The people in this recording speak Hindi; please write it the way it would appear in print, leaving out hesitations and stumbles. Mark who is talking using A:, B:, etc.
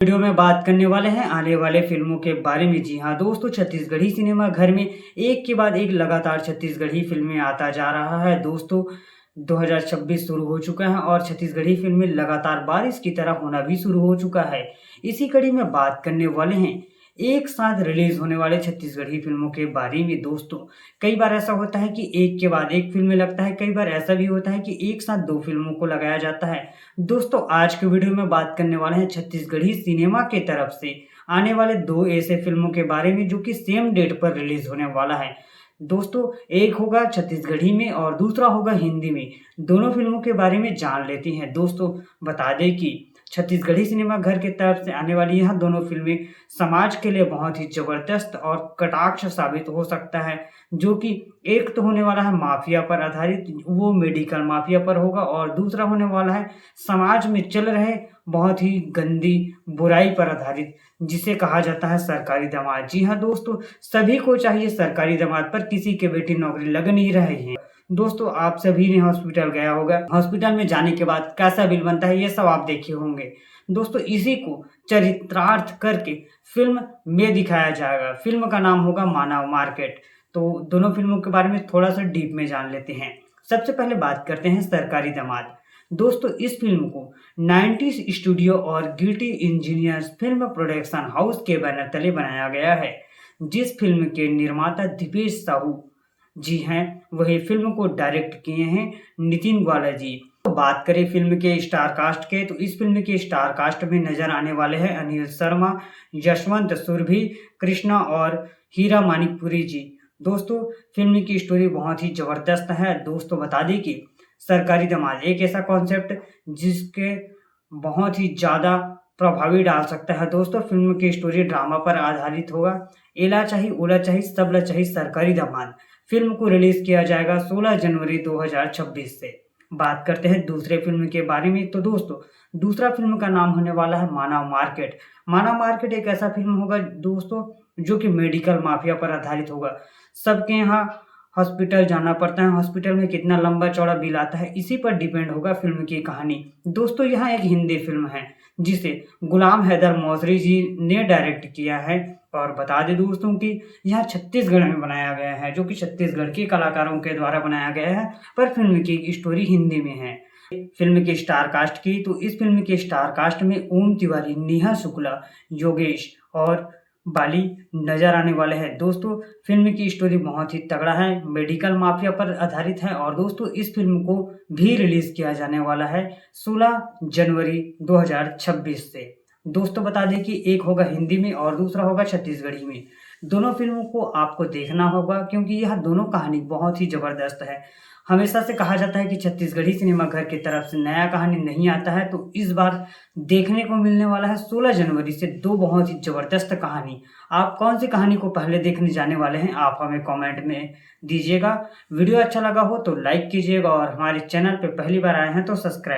A: वीडियो में बात करने वाले हैं आने वाले फिल्मों के बारे में। जी हाँ दोस्तों, छत्तीसगढ़ी सिनेमा घर में एक के बाद एक लगातार छत्तीसगढ़ी फिल्में आता जा रहा है। दोस्तों 2026 शुरू हो चुका है और छत्तीसगढ़ी फिल्में लगातार बारिश की तरह होना भी शुरू हो चुका है। इसी कड़ी में बात करने वाले हैं एक साथ रिलीज होने वाले छत्तीसगढ़ी फिल्मों के बारे में। दोस्तों कई बार ऐसा होता है कि एक के बाद एक फिल्में लगता है, कई बार ऐसा भी होता है कि एक साथ दो फिल्मों को लगाया जाता है। दोस्तों आज के वीडियो में बात करने वाले हैं छत्तीसगढ़ी सिनेमा के तरफ से आने वाले दो ऐसे फिल्मों के बारे में जो कि सेम डेट पर रिलीज होने वाला है। दोस्तों एक होगा छत्तीसगढ़ी में और दूसरा होगा हिंदी में। दोनों फिल्मों के बारे में जान लेते हैं। दोस्तों बता दें कि छत्तीसगढ़ी सिनेमा घर की तरफ से आने वाली यह दोनों फिल्में समाज के लिए बहुत ही जबरदस्त और कटाक्ष साबित हो सकता है। जो कि एक तो होने वाला है माफिया पर आधारित, वो मेडिकल माफिया पर होगा, और दूसरा होने वाला है समाज में चल रहे बहुत ही गंदी बुराई पर आधारित, जिसे कहा जाता है सरकारी दामाद। जी हाँ दोस्तों, सभी को चाहिए सरकारी दामाद, पर किसी के बेटी नौकरी लग नहीं रही है। दोस्तों आप सभी ने हॉस्पिटल गया होगा, हॉस्पिटल में जाने के बाद कैसा बिल बनता है ये सब आप देखे होंगे। दोस्तों इसी को चरित्रार्थ करके फिल्म में दिखाया जाएगा। फिल्म का नाम होगा मानव मार्केट। तो दोनों फिल्मों के बारे में थोड़ा सा डीप में जान लेते हैं। सबसे पहले बात करते हैं सरकारी दामाद। दोस्तों इस फिल्म को 90s स्टूडियो और guilty engineers film production house के बैनर तले बनाया गया है, जिस फिल्म के निर्माता दीपेश साहू जी हैं, वही फिल्म को डायरेक्ट किए हैं नितिन ग्वाला जी। तो बात करें फिल्म के स्टार कास्ट के, तो इस फिल्म के स्टार कास्ट में नजर आने वाले हैं अनिल शर्मा, यशवंत सुरभि, कृष्णा और हीरा मानिकपुरी जी। दोस्तों फिल्म की स्टोरी बहुत ही जबरदस्त है। दोस्तों बता दें कि सरकारी दामाद एक ऐसा कॉन्सेप्ट जिसके बहुत ही ज़्यादा प्रभावी डाल सकता है। दोस्तों फिल्म की स्टोरी ड्रामा पर आधारित होगा। एला चाही ओला चाही सबला चाही सरकारी दामाद फिल्म को रिलीज किया जाएगा 16 जनवरी 2026 से। बात करते हैं दूसरे फिल्म के बारे में। तो दोस्तों दूसरा फिल्म का नाम होने वाला है मानव मार्केट। मानव मार्केट एक ऐसा फिल्म होगा दोस्तों जो कि मेडिकल माफिया पर आधारित होगा। सबके यहाँ हॉस्पिटल जाना पड़ता है, हॉस्पिटल में कितना लंबा चौड़ा बिल आता है, इसी पर डिपेंड होगा फिल्म की कहानी। दोस्तों यहाँ एक हिंदी फिल्म है जिसे गुलाम हैदर मौसरी जी ने डायरेक्ट किया है। और बता दें दोस्तों कि यह छत्तीसगढ़ में बनाया गया है, जो कि छत्तीसगढ़ के कलाकारों के द्वारा बनाया गया है, पर फिल्म की स्टोरी हिंदी में है। फिल्म के स्टार कास्ट की, तो इस फिल्म के स्टार कास्ट में ओम तिवारी, नेहा शुक्ला, योगेश और बाली नजर आने वाले हैं। दोस्तों फिल्म की स्टोरी बहुत ही तगड़ा है, मेडिकल माफिया पर आधारित है। और दोस्तों इस फिल्म को भी रिलीज किया जाने वाला है 16 जनवरी 2026 से। दोस्तों बता दें कि एक होगा हिंदी में और दूसरा होगा छत्तीसगढ़ी में। दोनों फिल्मों को आपको देखना होगा क्योंकि यह दोनों कहानी बहुत ही जबरदस्त है। हमेशा से कहा जाता है कि छत्तीसगढ़ी सिनेमा घर की तरफ से नया कहानी नहीं आता है, तो इस बार देखने को मिलने वाला है 16 जनवरी से दो बहुत ही जबरदस्त कहानी। आप कौन सी कहानी को पहले देखने जाने वाले हैं आप हमें कमेंट में दीजिएगा। वीडियो अच्छा लगा हो तो लाइक कीजिएगा और हमारे चैनल पे पहली बार आए हैं तो सब्सक्राइब